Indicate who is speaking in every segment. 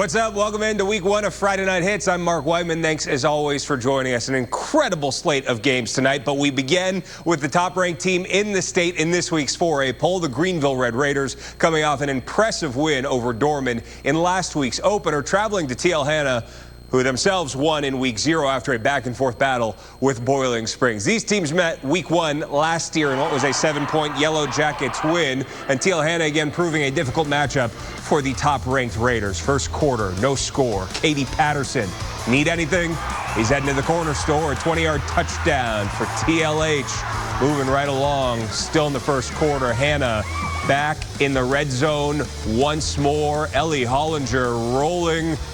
Speaker 1: What's up? Welcome into week one of Friday Night Hits. I'm Mark Whiteman. Thanks as always for joining us. An incredible slate of games tonight, but we begin with the top-ranked team in the state in this week's 4A poll, the Greenville Red Raiders, coming off an impressive win over Dorman in last week's opener, traveling to TL Hanna, who themselves won in week 0 after a back-and-forth battle with Boiling Springs. These teams met week 1 last year in what was a 7-point Yellow Jackets win, and TL Hanna again proving a difficult matchup for the top-ranked Raiders. First quarter, no score. Katie Patterson, need anything? He's heading to the corner store. A 20-yard touchdown for TLH. Moving right along, still in the first quarter. Hanna back in the red zone once more. Ellie Hollinger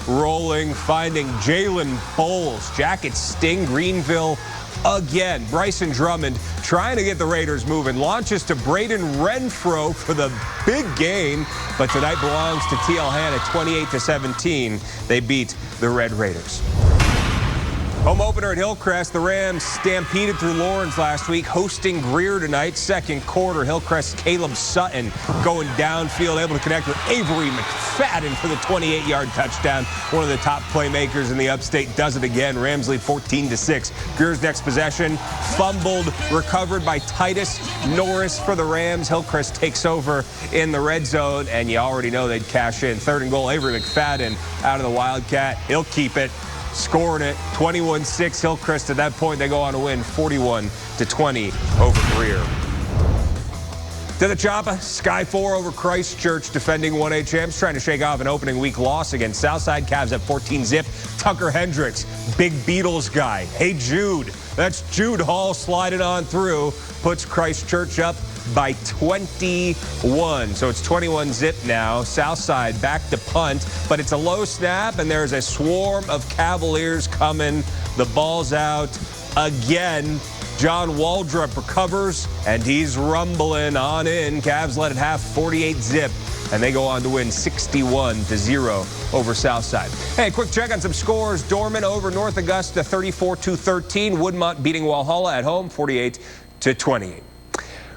Speaker 1: rolling, finding Jalen Bowles. Jackets sting Greenville again. Bryson Drummond trying to get the Raiders moving. Launches to Braden Renfro for the big gain, but tonight belongs to TL Hanna. 28-17. They beat the Red Raiders. Home opener at Hillcrest, the Rams stampeded through Lawrence last week, hosting Greer tonight. Second quarter, Hillcrest's Caleb Sutton going downfield, able to connect with Avery McFadden for the 28-yard touchdown. One of the top playmakers in the upstate does it again. Rams lead 14-6. Greer's next possession, fumbled, recovered by Titus Norris for the Rams. Hillcrest takes over in the red zone, and you already know they'd cash in. Third and goal, Avery McFadden out of the Wildcat. He'll keep it. Scoring it, 21-6. Hillcrest at that point, they go on to win 41-20 over Greer. To the Choppa, Sky 4 over Christchurch, defending 1A champs, trying to shake off an opening week loss against Southside. Cavs at 14-zip. Tucker Hendricks, big Beatles guy. Hey Jude, that's Jude Hall sliding on through, puts Christchurch up by 21. So it's 21-zip now. Southside back to punt, but it's a low snap, and there's a swarm of Cavaliers coming. The ball's out again. John Waldrop recovers, and he's rumbling on in. Cavs let it have 48-zip, and they go on to win 61-0 over Southside. Hey, quick check on some scores. Dorman over North Augusta 34-13. Woodmont beating Walhalla at home 48-28.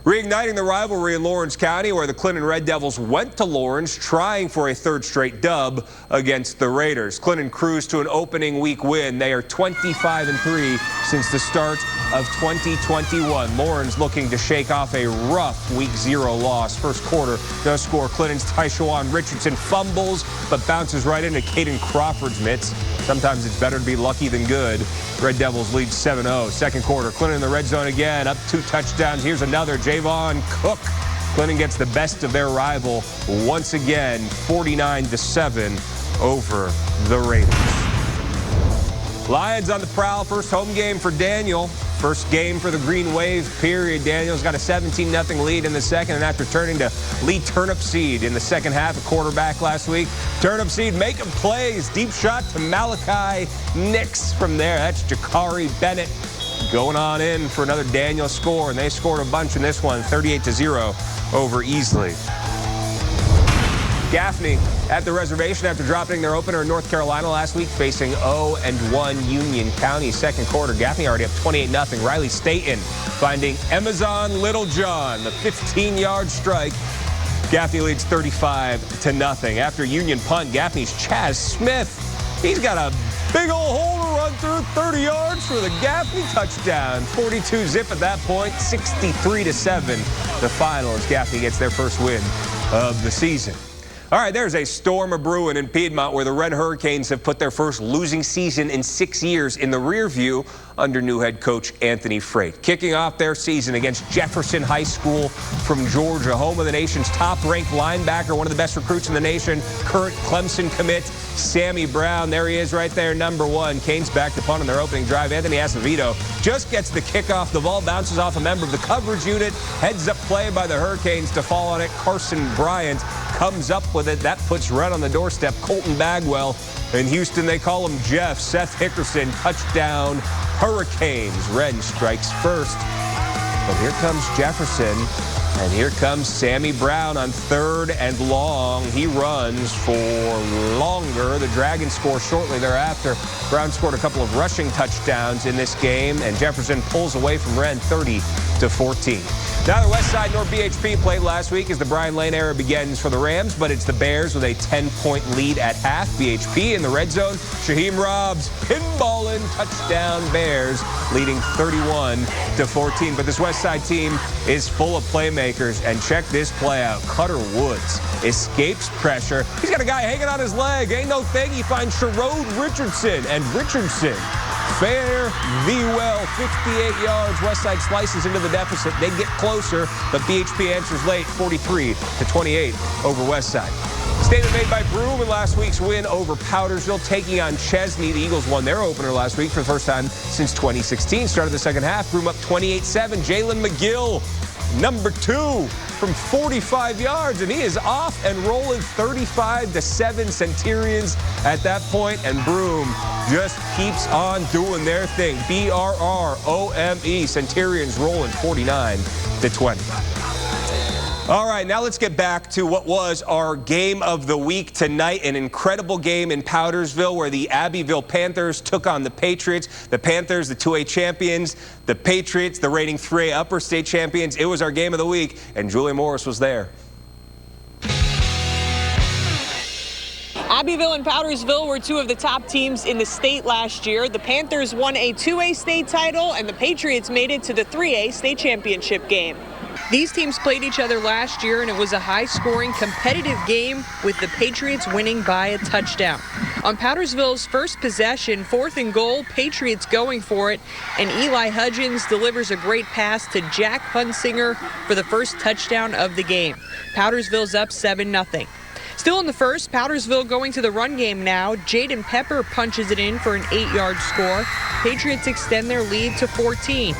Speaker 1: Reigniting the rivalry in Lawrence County, where the Clinton Red Devils went to Lawrence trying for a third straight dub against the Raiders. Clinton cruised to an opening week win. They are 25-3 since the start of 2021. Lawrence looking to shake off a rough week 0 loss. First quarter, no score. Clinton's Tyshawn Richardson fumbles, but bounces right into Caden Crawford's mitts. Sometimes it's better to be lucky than good. Red Devils lead 7-0. Second quarter, Clinton in the red zone again, up 2 touchdowns. Here's another, Javon Cook. Clinton gets the best of their rival once again, 49-7 over the Raiders. Lions on the prowl. First home game for Daniel. First game for the Green Wave, period. Daniel's got a 17-0 lead in the second, and after turning to Lee Turnipseed in the second half, a quarterback last week. Turnipseed making plays. Deep shot to Malachi Nix from there. That's Jakari Bennett going on in for another Daniel score, and they scored a bunch in this one, 38-0 over Easley. Gaffney at the reservation after dropping their opener in North Carolina last week, facing 0-1 Union County. Second quarter, Gaffney already up 28-0. Riley Staten finding Amazon Littlejohn, the 15-yard strike. Gaffney leads 35-0. After Union punt, Gaffney's Chaz Smith. He's got a big old hole to run through, 30 yards for the Gaffney touchdown. 42-zip at that point, 63-7. The final as Gaffney gets their first win of the season. All right, there's a storm a-brewing in Piedmont, where the Red Hurricanes have put their first losing season in 6 years in the rear view under new head coach Anthony Freight. Kicking off their season against Jefferson High School from Georgia, home of the nation's top-ranked linebacker, one of the best recruits in the nation, current Clemson commit, Sammy Brown. There he is right there, number 1. Canes back to punt on their opening drive. Anthony Acevedo just gets the kickoff. The ball bounces off a member of the coverage unit. Heads up play by the Hurricanes to fall on it. Carson Bryant comes up with it. That puts right on the doorstep Colton Bagwell. In Houston, they call him Jeff. Seth Hickerson, touchdown Hurricanes. Ren strikes first. But here comes Jefferson. And here comes Sammy Brown on 3rd and long. He runs for longer. The Dragons score shortly thereafter. Brown scored a couple of rushing touchdowns in this game, and Jefferson pulls away from Wren 30-14. Neither Westside nor BHP played last week as the Brian Lane era begins for the Rams, but it's the Bears with a 10-point lead at half. BHP in the red zone. Shaheem Robbs pinballing, touchdown Bears, leading 31-14. But this Westside team is full of playmakers, and check this play out. Cutter Woods escapes pressure. He's got a guy hanging on his leg. Ain't no thing. He finds Sherrod Richardson, and Richardson fare thee well, 58 yards. Westside slices into the deficit. They get closer, but BHP answers late, 43-28 over Westside. Statement made by Broome in last week's win over Powdersville, taking on Chesney. The Eagles won their opener last week for the first time since 2016. Started the second half. Broome up 28-7. Jalen McGill, number 2, from 45 yards, and he is off and rolling 35-7 Centurions at that point, and Broome just keeps on doing their thing. BRROME, Centurions rolling 49-20. All right, now let's get back to what was our game of the week tonight. An incredible game in Powdersville where the Abbeville Panthers took on the Patriots. The Panthers, the 2A champions, the Patriots, the reigning 3A upper state champions. It was our game of the week, and Julie Morris was there.
Speaker 2: Abbeville and Powdersville were 2 of the top teams in the state last year. The Panthers won a 2A state title, and the Patriots made it to the 3A state championship game. These teams played each other last year, and it was a high-scoring, competitive game with the Patriots winning by a touchdown. On Powdersville's first possession, 4th and goal, Patriots going for it, and Eli Hudgens delivers a great pass to Jack Hunsinger for the first touchdown of the game. Powdersville's up 7-0. Still in the first, Powdersville going to the run game now. Jaden Pepper punches it in for an 8-yard score. Patriots extend their lead to 14.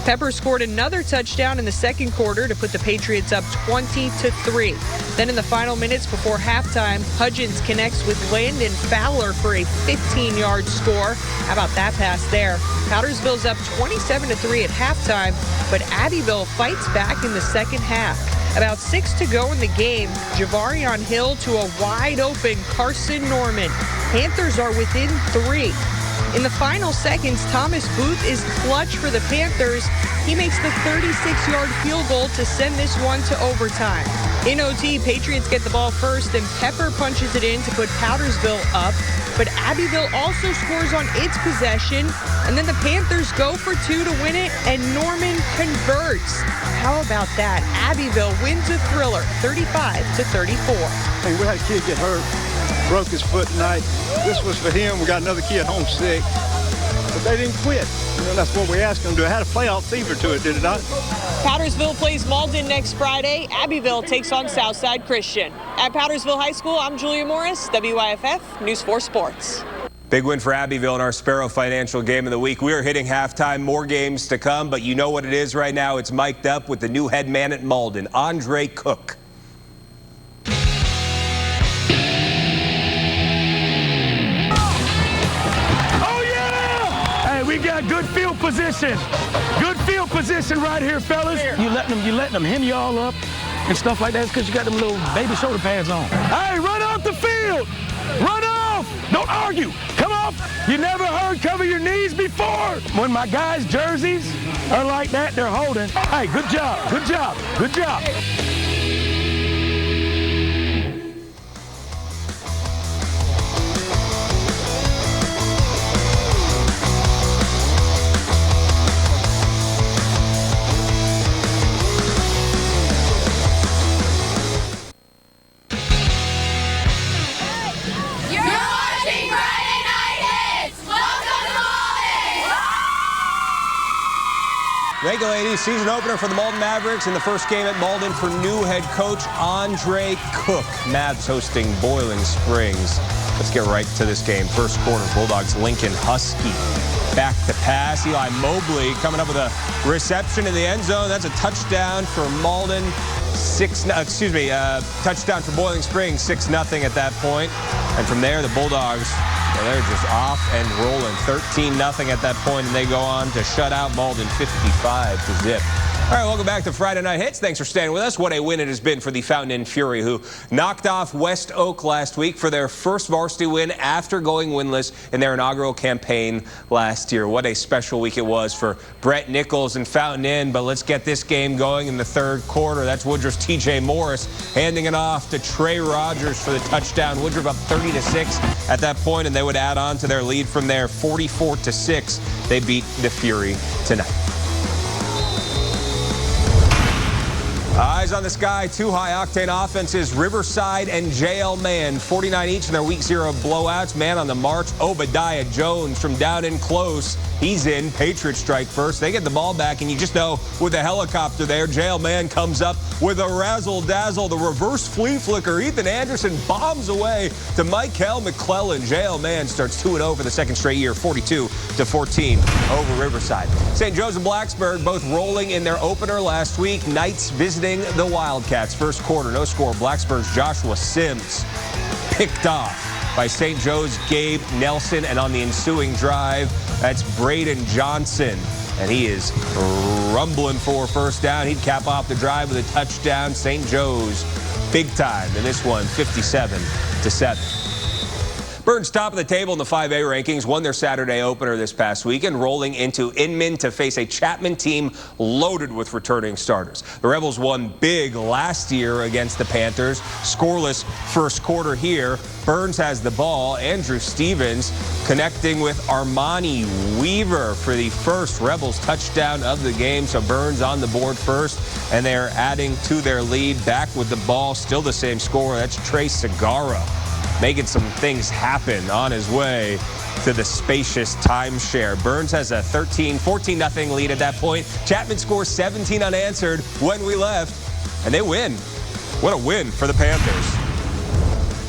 Speaker 2: Pepper scored another touchdown in the second quarter to put the Patriots up 20-3. Then in the final minutes before halftime, Hudgens connects with Landon Fowler for a 15-yard score. How about that pass there? Powdersville's up 27-3 at halftime, but Abbeville fights back in the second half. About 6 to go in the game, Javarion Hill to a wide-open Carson Norman. Panthers are within 3. In the final seconds, Thomas Booth is clutch for the Panthers. He makes the 36-yard field goal to send this one to overtime. In OT, Patriots get the ball first, and Pepper punches it in to put Powdersville up. But Abbeville also scores on its possession, and then the Panthers go for 2 to win it, and Norman converts. How about that? Abbeville wins a thriller, 35-34.
Speaker 3: Hey, we had a kid get hurt, broke his foot tonight. This was for him. We got another kid home sick, but they didn't quit. You know, that's what we asked them to do. It had a playoff fever to it, did it not?
Speaker 2: Powdersville plays Malden next Friday. Abbeville takes on Southside Christian. At Powdersville High School, I'm Julia Morris, WYFF News 4 Sports.
Speaker 1: Big win for Abbeville in our Sparrow Financial Game of the Week. We are hitting halftime, more games to come, but you know what it is right now. It's mic'd up with the new head man at Malden, Andre Cook.
Speaker 4: We got good field position. Good field position right here, fellas. You letting them hem you all up and stuff like that because you got them little baby shoulder pads on. Hey, run off the field. Run off. Don't argue. Come off. You never heard cover your knees before. When my guys' jerseys are like that, they're holding. Hey, good job. Good job. Good job.
Speaker 1: Thank you, ladies. Season opener for the Malden Mavericks in the first game at Malden for new head coach Andre Cook. Mavs hosting Boiling Springs. Let's get right to this game. First quarter, Bulldogs Lincoln Husky. Back to pass. Eli Mobley coming up with a reception in the end zone. That's a touchdown for Malden. Touchdown for Boiling Springs, 6-0 at that point. And from there, the Bulldogs Well, they're just off and rolling. 13-0 at that point, and they go on to shut out Malden 55-0. All right, welcome back to Friday Night Hits. Thanks for staying with us. What a win it has been for the Fountain Inn Fury, who knocked off West Oak last week for their first varsity win after going winless in their inaugural campaign last year. What a special week it was for Brett Nichols and Fountain Inn. But let's get this game going in the third quarter. That's Woodruff's TJ Morris handing it off to Trey Rogers for the touchdown. Woodruff up 30-6 at that point, and they would add on to their lead from there, 44-6. They beat the Fury tonight. Eyes on the sky, two high-octane offenses, Riverside and JL Mann, 49 each in their Week 0 blowouts. Man on the march, Obadiah Jones from down in close. He's in. Patriots strike first. They get the ball back, and you just know with the helicopter there, JL Mann comes up with a razzle-dazzle, the reverse flea flicker. Ethan Anderson bombs away to Michael McClellan. JL Mann starts 2-0 for the second straight year, 42-14 over Riverside. St. Joe's and Blacksburg both rolling in their opener last week. Knights visiting the Wildcats. First quarter, no score. Blacksburg's Joshua Sims picked off by St. Joe's Gabe Nelson, and on the ensuing drive, that's Braden Johnson, and he is rumbling for first down. He'd cap off the drive with a touchdown. St. Joe's big time in this one, 57-7. Burns top of the table in the 5A rankings, won their Saturday opener this past weekend, rolling into Inman to face a Chapman team loaded with returning starters. The Rebels won big last year against the Panthers. Scoreless first quarter here. Burns has the ball. Andrew Stevens connecting with Armani Weaver for the first Rebels touchdown of the game. So Burns on the board first, and they're adding to their lead. Back with the ball, still the same score. That's Trey Segarra, making some things happen on his way to the spacious timeshare. Burns has a 14-0 lead at that point. Chapman scores 17 unanswered when we left, and they win. What a win for the Panthers.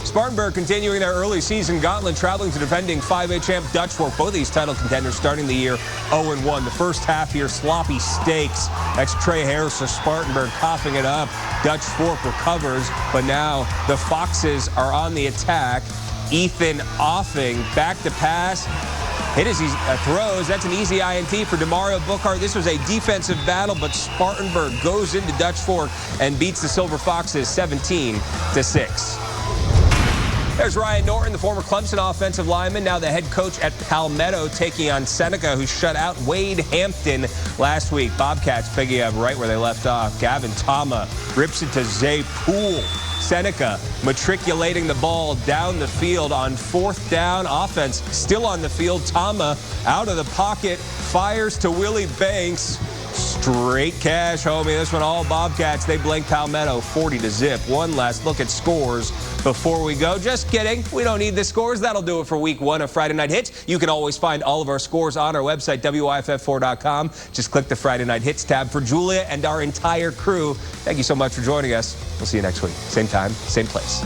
Speaker 1: Spartanburg continuing their early season gauntlet, traveling to defending 5A champ Dutch Fork. Both of these title contenders starting the year 0-1. The first half here, sloppy steaks. That's Trey Harris for Spartanburg coughing it up. Dutch Fork recovers, but now the Foxes are on the attack. Ethan Offing back to pass. Hit as he throws. That's an easy INT for Demario Bookhart. This was a defensive battle, but Spartanburg goes into Dutch Fork and beats the Silver Foxes 17-6. There's Ryan Norton, the former Clemson offensive lineman, now the head coach at Palmetto, taking on Seneca, who shut out Wade Hampton last week. Bobcats picking up right where they left off. Gavin Tama rips it to Zay Poole. Seneca matriculating the ball down the field on fourth down. Offense still on the field. Tama out of the pocket, fires to Willie Banks. Straight cash, homie. This one all Bobcats. They blank Palmetto 40-0. One last look at scores before we go. Just kidding. We don't need the scores. That'll do it for week 1 of Friday Night Hits. You can always find all of our scores on our website, WYFF4.com. Just click the Friday Night Hits tab. For Julia and our entire crew, thank you so much for joining us. We'll see you next week. Same time, same place.